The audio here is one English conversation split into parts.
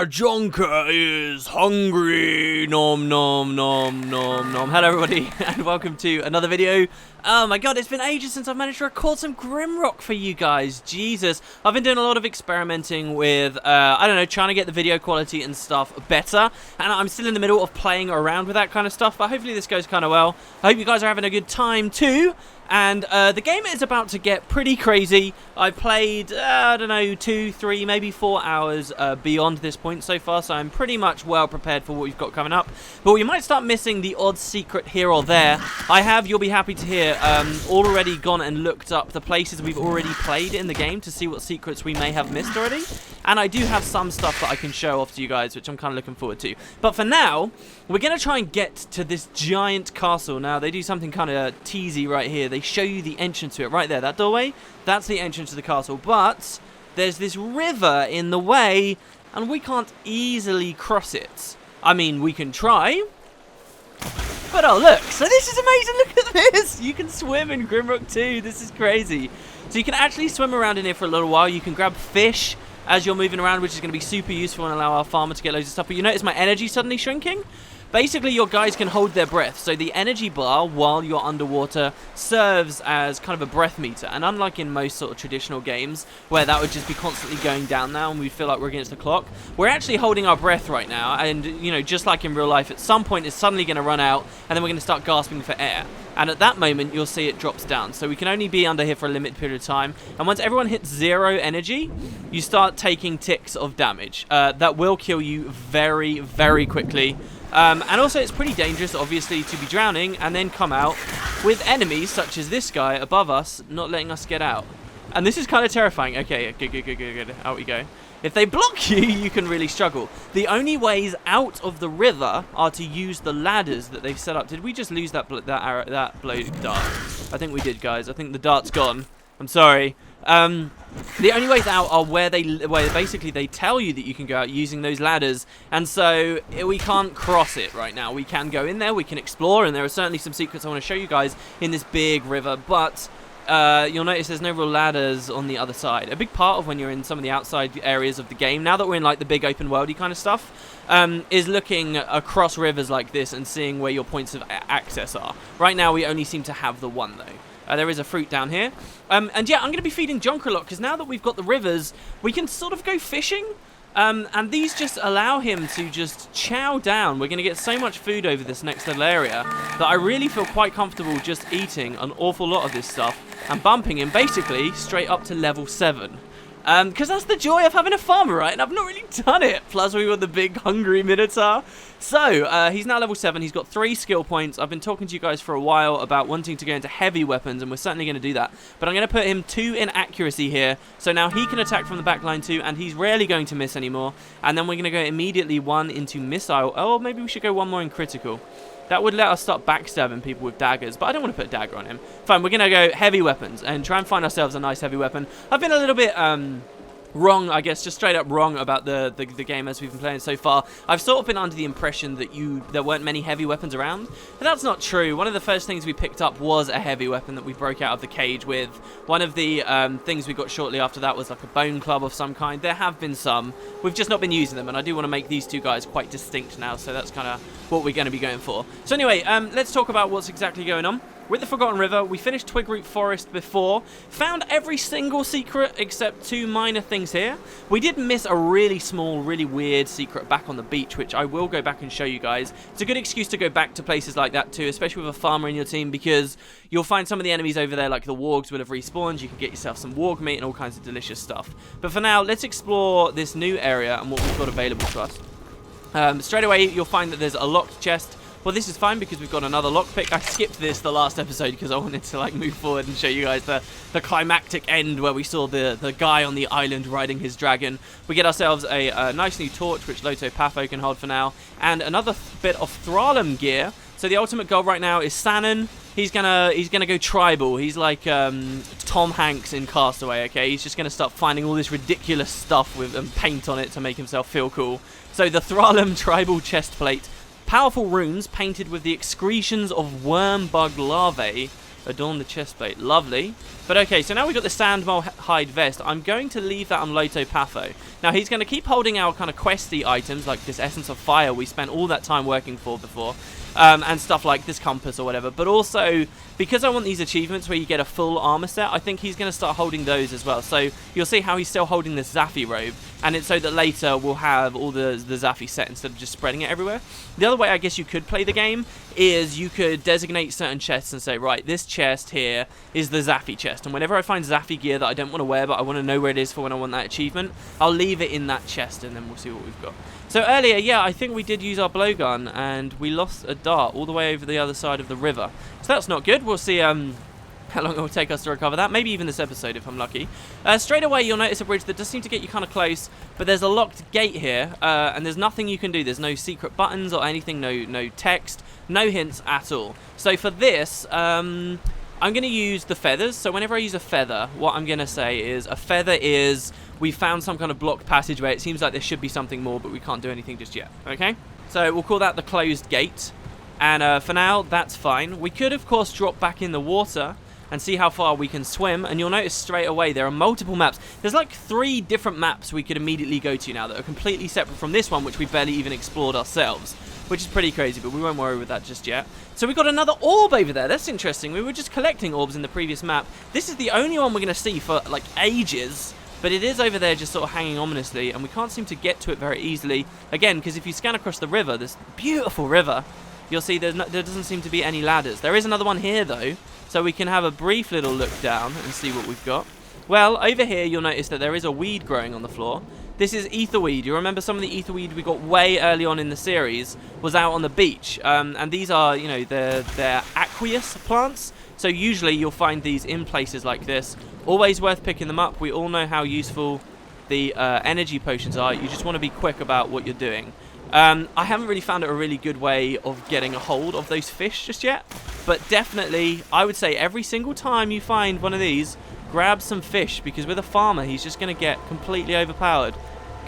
Jonker is hungry. Nom nom nom nom nom. Hello everybody and welcome to another video. Oh my god, it's been ages since I've managed to record some Grimrock for you guys. Jesus. I've been doing a lot of experimenting with, I don't know, trying to get the video quality and stuff better. And I'm still in the middle of playing around with that kind of stuff, but hopefully this goes kind of well. I hope you guys are having a good time too. And the game is about to get pretty crazy. I've played, I don't know, 2, 3, maybe 4 hours beyond this point so far, so I'm pretty much well prepared for what we've got coming up. But we might start missing the odd secret here or there. I have, you'll be happy to hear, already gone and looked up the places we've already played in the game to see what secrets we may have missed already. And I do have some stuff that I can show off to you guys, which I'm kind of looking forward to. But for now, we're going to try and get to this giant castle. Now, they do something kind of teasy right here. They show you the entrance to it right there. That doorway, that's the entrance to the castle. But there's this river in the way, and we can't easily cross it. I mean, we can try. But oh, look. So this is amazing. Look at this. You can swim in Grimrock too. This is crazy. So you can actually swim around in here for a little while. You can grab fish as you're moving around, which is going to be super useful and allow our farmer to get loads of stuff. But you notice my energy suddenly shrinking? Basically, your guys can hold their breath. So the energy bar, while you're underwater, serves as kind of a breath meter. And unlike in most sort of traditional games, where that would just be constantly going down now and we feel like we're against the clock, we're actually holding our breath right now. And, you know, just like in real life, at some point it's suddenly going to run out, and then we're going to start gasping for air. And at that moment, you'll see it drops down. So we can only be under here for a limited period of time. And once everyone hits 0 energy, you start taking ticks of damage. That will kill you very, very quickly. And also, it's pretty dangerous, obviously, to be drowning and then come out with enemies such as this guy above us, not letting us get out. And this is kind of terrifying. Okay, good. Out we go. If they block you, you can really struggle. The only ways out of the river are to use the ladders that they've set up. Did we just lose that blow dart? I think we did, guys. I think the dart's gone. I'm sorry. The only ways out are where basically they tell you that you can go out using those ladders, and so we can't cross it right now. We can go in there, we can explore, and there are certainly some secrets I want to show you guys in this big river, but you'll notice there's no real ladders on the other side. A big part of when you're in some of the outside areas of the game, now that we're in like the big open worldy kind of stuff, is looking across rivers like this and seeing where your points of access are. Right now we only seem to have the one though. There is a fruit down here. And yeah, I'm going to be feeding Jonker a lot, because now that we've got the rivers, we can sort of go fishing. And these just allow him to just chow down. We're going to get so much food over this next little area that I really feel quite comfortable just eating an awful lot of this stuff and bumping him basically straight up to level 7. Because that's the joy of having a farmer, right? And I've not really done it. Plus, we were the big hungry Minotaur. So, he's now level 7. He's got 3 skill points. I've been talking to you guys for a while about wanting to go into heavy weapons, and we're certainly going to do that. But I'm going to put him 2 in accuracy here. So now he can attack from the back line too, and he's rarely going to miss anymore. And then we're going to go immediately 1 into missile. Oh, maybe we should go 1 more in critical. That would let us start backstabbing people with daggers, but I don't want to put a dagger on him. Fine, we're going to go heavy weapons and try and find ourselves a nice heavy weapon. I've been a little bit wrong, I guess, just straight up wrong about the game as we've been playing so far. I've sort of been under the impression that there weren't many heavy weapons around, but that's not true. One of the first things we picked up was a heavy weapon that we broke out of the cage with. One of the things we got shortly after that was like a bone club of some kind. There have been some. We've just not been using them, and I do want to make these 2 guys quite distinct now, so that's kind of what we're going to be going for. So anyway, let's talk about what's exactly going on. With the Forgotten River, we finished Twigroot Forest before, found every single secret except 2 minor things here. We did miss a really small, really weird secret back on the beach, which I will go back and show you guys. It's a good excuse to go back to places like that too, especially with a farmer in your team, because you'll find some of the enemies over there, like the wargs, will have respawned. You can get yourself some warg meat and all kinds of delicious stuff. But for now, let's explore this new area and what we've got available to us. Straight away, you'll find that there's a locked chest. Well, this is fine because we've got another lockpick. I skipped this the last episode because I wanted to like move forward and show you guys the climactic end where we saw the guy on the island riding his dragon. We get ourselves a nice new torch, which Loto Patho can hold for now, and another bit of Thrallum gear. So the ultimate goal right now is Sannon. He's gonna go tribal. He's like Tom Hanks in Castaway. Okay, he's just gonna start finding all this ridiculous stuff with paint on it to make himself feel cool. So the Thrallum tribal chest plate. Powerful runes painted with the excretions of worm bug larvae Adorn the chest plate. Lovely. But okay, so now we've got the sandmole hide vest. I'm going to leave that on Loto Patho. Now, he's going to keep holding our kind of questy items, like this Essence of Fire we spent all that time working for before, and stuff like this compass or whatever. But also, because I want these achievements where you get a full armor set, I think he's going to start holding those as well. So you'll see how he's still holding this Zaffi robe, and it's so that later we'll have all the Zaffi set instead of just spreading it everywhere. The other way I guess you could play the game is you could designate certain chests and say, right, this chest here is the Zaffi chest, and whenever I find Zaffi gear that I don't want to wear but I want to know where it is for when I want that achievement, I'll leave it in that chest and then we'll see what we've got. So earlier, yeah, I think we did use our blowgun and we lost a dart all the way over the other side of the river. So that's not good. We'll see how long it will take us to recover that. Maybe even this episode if I'm lucky. Straight away, you'll notice a bridge that does seem to get you kind of close, but there's a locked gate here, and there's nothing you can do. There's no secret buttons or anything, no text, no hints at all. So for this, I'm going to use the feathers. So whenever I use a feather, what I'm going to say is a feather is we found some kind of blocked passageway. It seems like there should be something more, but we can't do anything just yet. Okay? So we'll call that the closed gate. And for now, that's fine. We could, of course, drop back in the water and see how far we can swim. And you'll notice straight away there are multiple maps. There's like 3 different maps we could immediately go to now that are completely separate from this one, which we barely even explored ourselves, which is pretty crazy, but we won't worry with that just yet. So we've got another orb over there. That's interesting. We were just collecting orbs in the previous map. This is the only one we're going to see for like ages, but it is over there just sort of hanging ominously, and we can't seem to get to it very easily. Again, because if you scan across the river, this beautiful river, you'll see there doesn't seem to be any ladders. There is another one here, though, so we can have a brief little look down and see what we've got. Well, over here, you'll notice that there is a weed growing on the floor. This is etherweed. You remember some of the etherweed we got way early on in the series was out on the beach. And these are, you know, they're aqueous plants. So usually you'll find these in places like this. Always worth picking them up. We all know how useful the energy potions are. You just want to be quick about what you're doing. I haven't really found it a really good way of getting a hold of those fish just yet. But definitely, I would say every single time you find one of these, grab some fish, because with a farmer, he's just going to get completely overpowered.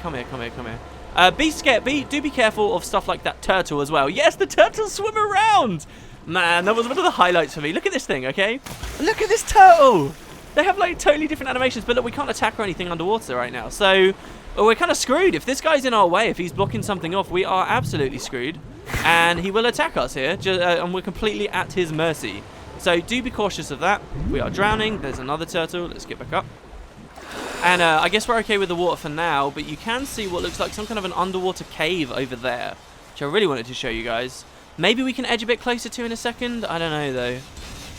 Come here, come here, come here. Be scared. Do be careful of stuff like that turtle as well. Yes, the turtles swim around. Man, that was one of the highlights for me. Look at this thing, okay? Look at this turtle. They have like totally different animations, but look, we can't attack or anything underwater right now. So we're kind of screwed. If this guy's in our way, if he's blocking something off, we are absolutely screwed. And he will attack us here, and we're completely at his mercy. So do be cautious of that. We are drowning. There's another turtle. Let's get back up. And I guess we're okay with the water for now, but you can see what looks like some kind of an underwater cave over there, which I really wanted to show you guys. Maybe we can edge a bit closer to in a second. I don't know, though.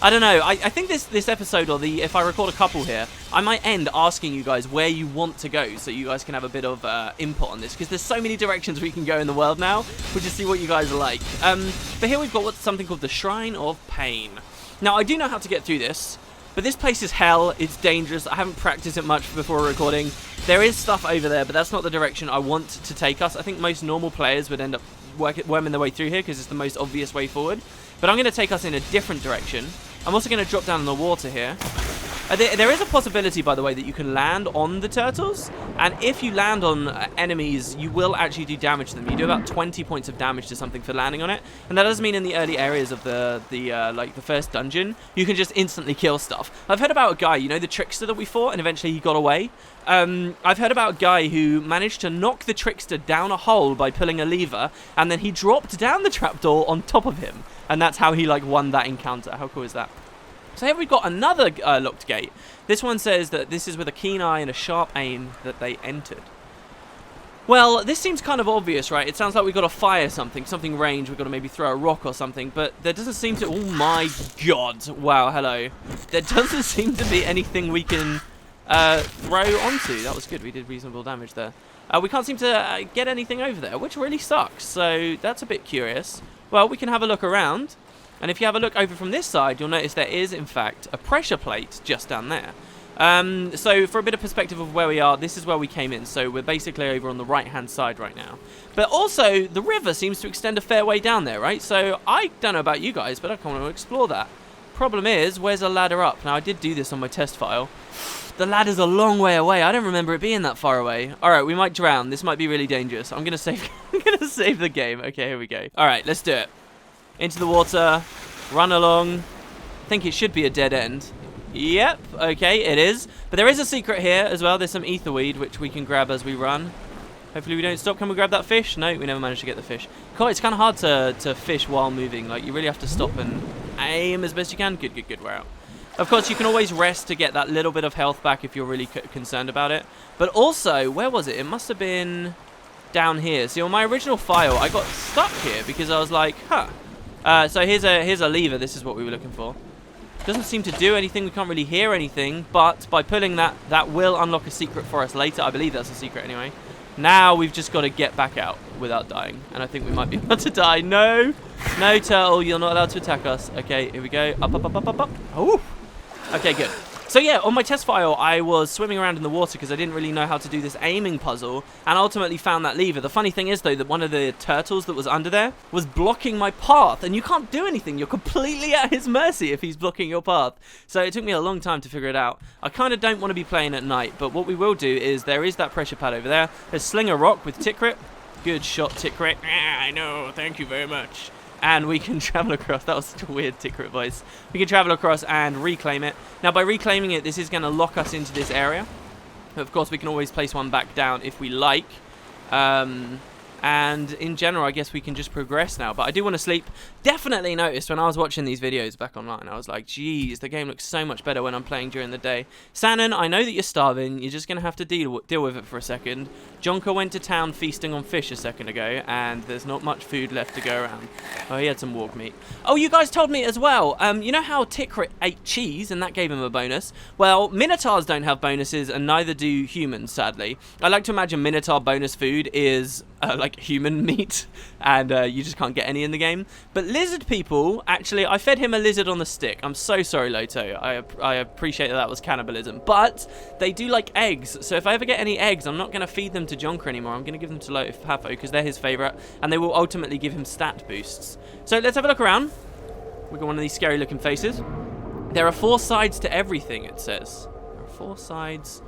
I don't know. I think this episode, or if I record a couple here, I might end asking you guys where you want to go, so you guys can have a bit of input on this, because there's so many directions we can go in the world now. We'll just see what you guys are like. But here we've got something called the Shrine of Pain. Now, I do know how to get through this, but this place is hell. It's dangerous. I haven't practiced it much before recording. There is stuff over there, but that's not the direction I want to take us. I think most normal players would end up worming their way through here because it's the most obvious way forward. But I'm going to take us in a different direction. I'm also going to drop down in the water here. There is a possibility, by the way, that you can land on the turtles, and if you land on enemies, you will actually do damage to them. You do about 20 points of damage to something for landing on it, and that does mean in the early areas of the first dungeon, you can just instantly kill stuff. I've heard about a guy, you know, the trickster that we fought, and eventually he got away. I've heard about a guy who managed to knock the trickster down a hole by pulling a lever, and then he dropped down the trapdoor on top of him, and that's how he like won that encounter. How cool is that? So here we've got another locked gate. This one says that this is with a keen eye and a sharp aim that they entered. Well, this seems kind of obvious, right? It sounds like we've got to fire something range. We've got to maybe throw a rock or something, but there doesn't seem to... Oh my god. Wow, hello. There doesn't seem to be anything we can throw onto. That was good. We did reasonable damage there. We can't seem to get anything over there, which really sucks. So that's a bit curious. Well, we can have a look around. And if you have a look over from this side, you'll notice there is, in fact, a pressure plate just down there. So for a bit of perspective of where we are, this is where we came in. So we're basically over on the right-hand side right now. But also, the river seems to extend a fair way down there, right? So I don't know about you guys, but I kind of want to explore that. Problem is, where's a ladder up? Now, I did do this on my test file. The ladder's a long way away. I don't remember it being that far away. All right, we might drown. This might be really dangerous. I'm going to save the game. Okay, here we go. All right, let's do it. Into the water, run along. I think it should be a dead end. Yep, okay, it is. But there is a secret here as well. There's some etherweed, which we can grab as we run. Hopefully we don't stop. Can we grab that fish? No, we never managed to get the fish. Cool, it's kind of hard to fish while moving. Like, you really have to stop and aim as best you can. Good, good, good, we're out. Of course, you can always rest to get that little bit of health back if you're really concerned about it. But also, where was it? It must have been down here. See, on my original file, I got stuck here because I was like, huh. So here's a lever. This is what we were looking for. Doesn't seem to do anything. We can't really hear anything. But by pulling that will unlock a secret for us later. I believe that's a secret anyway. Now we've just got to get back out without dying. And I think we might be about to die. No. No, turtle. You're not allowed to attack us. Okay, here we go. Up, up, up, up, up, up. Oh. Okay, good. So yeah, on my test file, I was swimming around in the water because I didn't really know how to do this aiming puzzle, and ultimately found that lever. The funny thing is, though, that one of the turtles that was under there was blocking my path, and you can't do anything. You're completely at his mercy if he's blocking your path. So it took me a long time to figure it out. I kind of don't want to be playing at night, but what we will do is there is that pressure pad over there. There's Slinger Rock with Tickrit. Good shot, Tickrit. I know, thank you very much. And we can travel across. That was such a weird Tickrit voice. We can travel across and reclaim it. Now, by reclaiming it, this is going to lock us into this area. Of course, we can always place one back down if we like. And in general, I guess we can just progress now. But I do want to sleep. Definitely noticed when I was watching these videos back online, I was like, geez, the game looks so much better when I'm playing during the day. Sannon, I know that you're starving. You're just going to have to deal with it for a second. Jonker went to town feasting on fish a second ago, and there's not much food left to go around. Oh, he had some warg meat. Oh, you guys told me as well. You know how Tickrit ate cheese, and that gave him a bonus? Well, Minotaurs don't have bonuses, and neither do humans, sadly. I like to imagine Minotaur bonus food is like human meat, and you just can't get any in the game. But lizard people, actually, I fed him a lizard on the stick. I'm so sorry, Loto. I appreciate that was cannibalism, but they do like eggs. So if I ever get any eggs, I'm not going to feed them to Jonker anymore. I'm going to give them to Loto because they're his favorite, and they will ultimately give him stat boosts. So let's have a look around. We've got one of these scary looking faces. There are 4 sides to everything, it says. There are 4 sides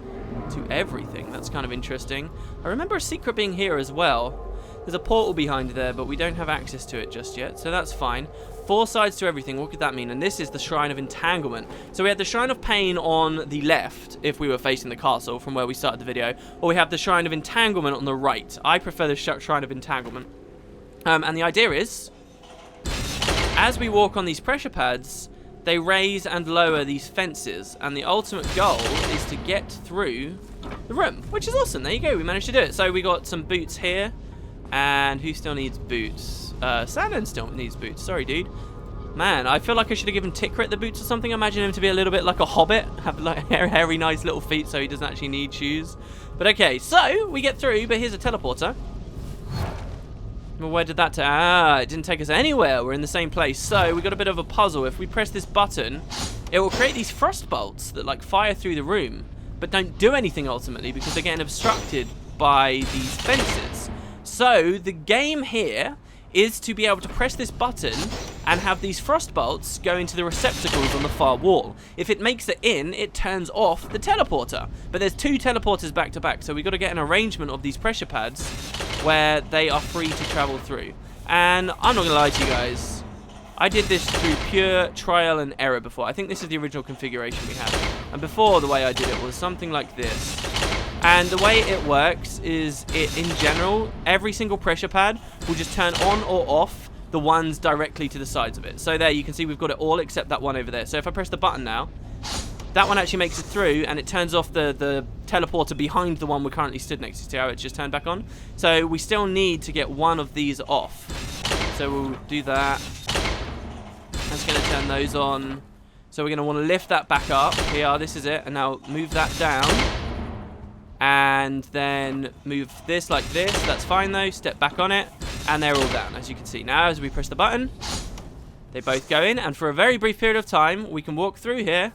to everything. That's kind of interesting. I remember a secret being here as well. There's a portal behind there, but we don't have access to it just yet, so that's fine. 4 sides to everything, what could that mean? And this is the Shrine of Entanglement. So we had the Shrine of Pain on the left, if we were facing the castle from where we started the video, or we have the Shrine of Entanglement on the right. I prefer the Shrine of Entanglement. And the idea is, as we walk on these pressure pads, they raise and lower these fences, and the ultimate goal is to get through the room, which is awesome. There you go, we managed to do it. So we got some boots here, and who still needs boots? Sannon still needs boots. Sorry, dude. Man, I feel like I should have given Tickrit the boots or something. I imagine him to be a little bit like a hobbit, have like hairy, nice little feet, so he doesn't actually need shoes. But okay, so we get through, but here's a teleporter. Well, where did that take? Ah, it didn't take us anywhere. We're in the same place. So we got a bit of a puzzle. If we press this button, it will create these frost bolts that like fire through the room, but don't do anything ultimately because they're getting obstructed by these fences. So the game here is to be able to press this button and have these frost bolts go into the receptacles on the far wall. If it makes it in, it turns off the teleporter. But there's 2 teleporters back to back, so we've got to get an arrangement of these pressure pads where they are free to travel through. And I'm not going to lie to you guys, I did this through pure trial and error before. I think this is the original configuration we had. And before, the way I did it was something like this. And the way it works is, in general, every single pressure pad will just turn on or off the ones directly to the sides of it. So there, you can see we've got it all except that one over there. So if I press the button now, that one actually makes it through, and it turns off the teleporter behind the one we're currently stood next to. See how it's just turned back on? So we still need to get one of these off. So we'll do that. That's going to turn those on. So we're going to want to lift that back up. Here, this is it. And now move that down. And then move this like this. That's fine though. Step back on it. And they're all down, as you can see. Now, as we press the button, they both go in. And for a very brief period of time, we can walk through here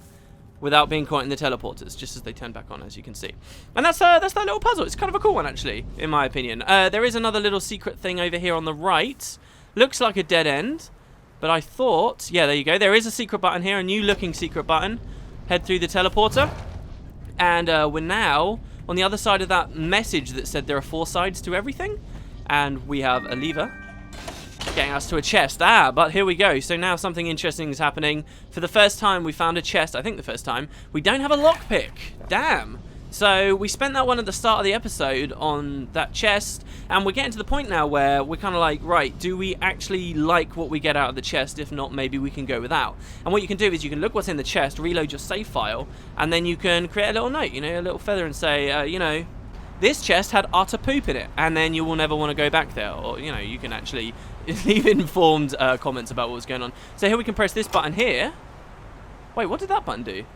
without being caught in the teleporters, just as they turn back on, as you can see. And that's that little puzzle. It's kind of a cool one, actually, in my opinion. There is another little secret thing over here on the right. Looks like a dead end. But I thought, yeah, there you go. There is a secret button here, a new looking secret button. Head through the teleporter. And we're now on the other side of that message that said there are 4 sides to everything. And we have a lever. getting us to a chest. But here we go. So now something interesting is happening. For the first time, we found a chest. I think the first time. We don't have a lockpick. Damn. So we spent that one at the start of the episode on that chest, and we're getting to the point now where we're kind of like, right, do we actually like what we get out of the chest? If not, maybe we can go without. And what you can do is you can look what's in the chest, reload your save file, and then you can create a little note, you know, a little feather, and say, you know, this chest had utter poop in it, and then you will never want to go back there. Or, you know, you can actually leave informed comments about what was going on. So here we can press this button here. Wait, what did that button do?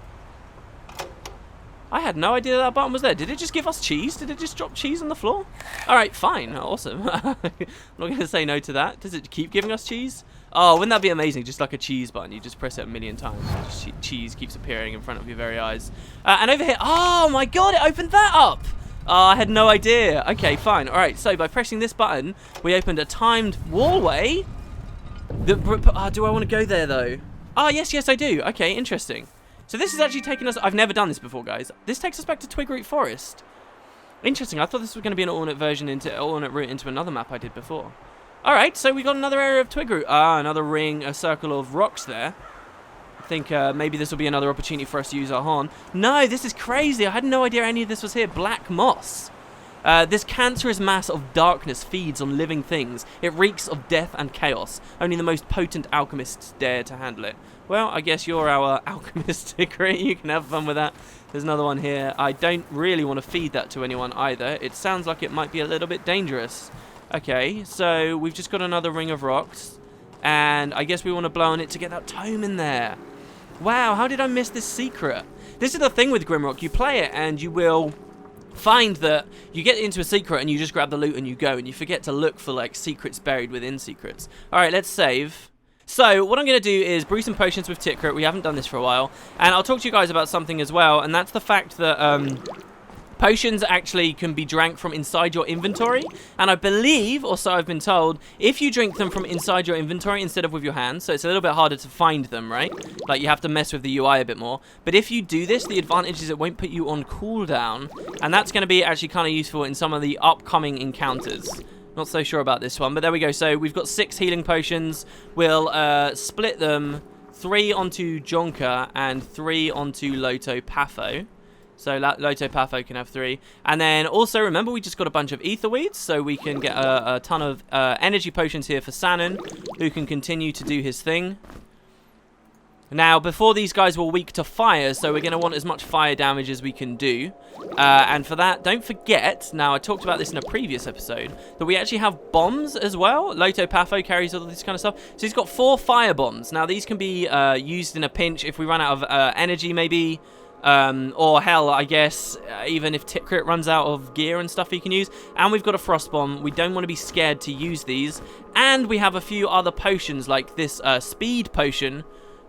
I had no idea that button was there. Did it just give us cheese? Did it just drop cheese on the floor? Alright, fine. Awesome. I'm not going to say no to that. Does it keep giving us cheese? Oh, wouldn't that be amazing? Just like a cheese button. You just press it a million times. Just cheese keeps appearing in front of your very eyes. And over here... Oh, my God. It opened that up. Oh, I had no idea. Okay, fine. Alright, so by pressing this button, we opened a timed wallway. Do I want to go there, though? Oh, yes, I do. Okay, interesting. So this is actually taking us... I've never done this before, guys. This takes us back to Twigroot Forest. Interesting. I thought this was going to be an alternate route into another map I did before. All right, so we got another area of Twigroot. Another ring, a circle of rocks there. I think maybe this will be another opportunity for us to use our horn. No, this is crazy. I had no idea any of this was here. Black moss. This cancerous mass of darkness feeds on living things. It reeks of death and chaos. Only the most potent alchemists dare to handle it. Well, I guess you're our alchemist, Hickory. You can have fun with that. There's another one here. I don't really want to feed that to anyone either. It sounds like it might be a little bit dangerous. Okay, so we've just got another ring of rocks. And I guess we want to blow on it to get that tome in there. Wow, how did I miss this secret? This is the thing with Grimrock. You play it and you will... find that you get into a secret and you just grab the loot and you go, and you forget to look for like secrets buried within secrets. Alright, let's save. So what I'm going to do is brew some potions with Tikrit. We haven't done this for a while, and I'll talk to you guys about something as well, and that's the fact that potions actually can be drank from inside your inventory, and I believe, or so I've been told, if you drink them from inside your inventory instead of with your hands, so it's a little bit harder to find them, right? Like, you have to mess with the UI a bit more. But if you do this, the advantage is it won't put you on cooldown, and that's going to be actually kind of useful in some of the upcoming encounters. Not so sure about this one, but there we go. So we've got 6 healing potions. We'll split them 3 onto Jonker and 3 onto Loto Patho. So Loto Patho can have 3. And then also, remember, we just got a bunch of ether weeds, so we can get a ton of energy potions here for Sanon, who can continue to do his thing. Now, before, these guys were weak to fire, so we're going to want as much fire damage as we can do. And for that, don't forget, now I talked about this in a previous episode, that we actually have bombs as well. Loto Patho carries all this kind of stuff. So he's got 4 fire bombs. Now, these can be used in a pinch if we run out of energy, maybe. Or hell, I guess, even if Tikrit runs out of gear and stuff he can use. And we've got a frost bomb. We don't want to be scared to use these. And we have a few other potions, like this speed potion.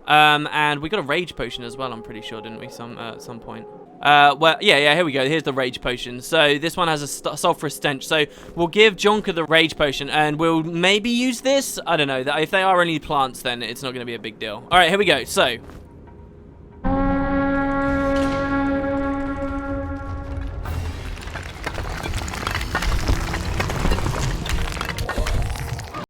And we got a rage potion as well, I'm pretty sure, didn't we, at some point? Well, yeah, here we go. Here's the rage potion. So this one has a sulfurous stench. So we'll give Jonker the rage potion, and we'll maybe use this. I don't know. If they are only plants, then it's not going to be a big deal. All right, here we go. So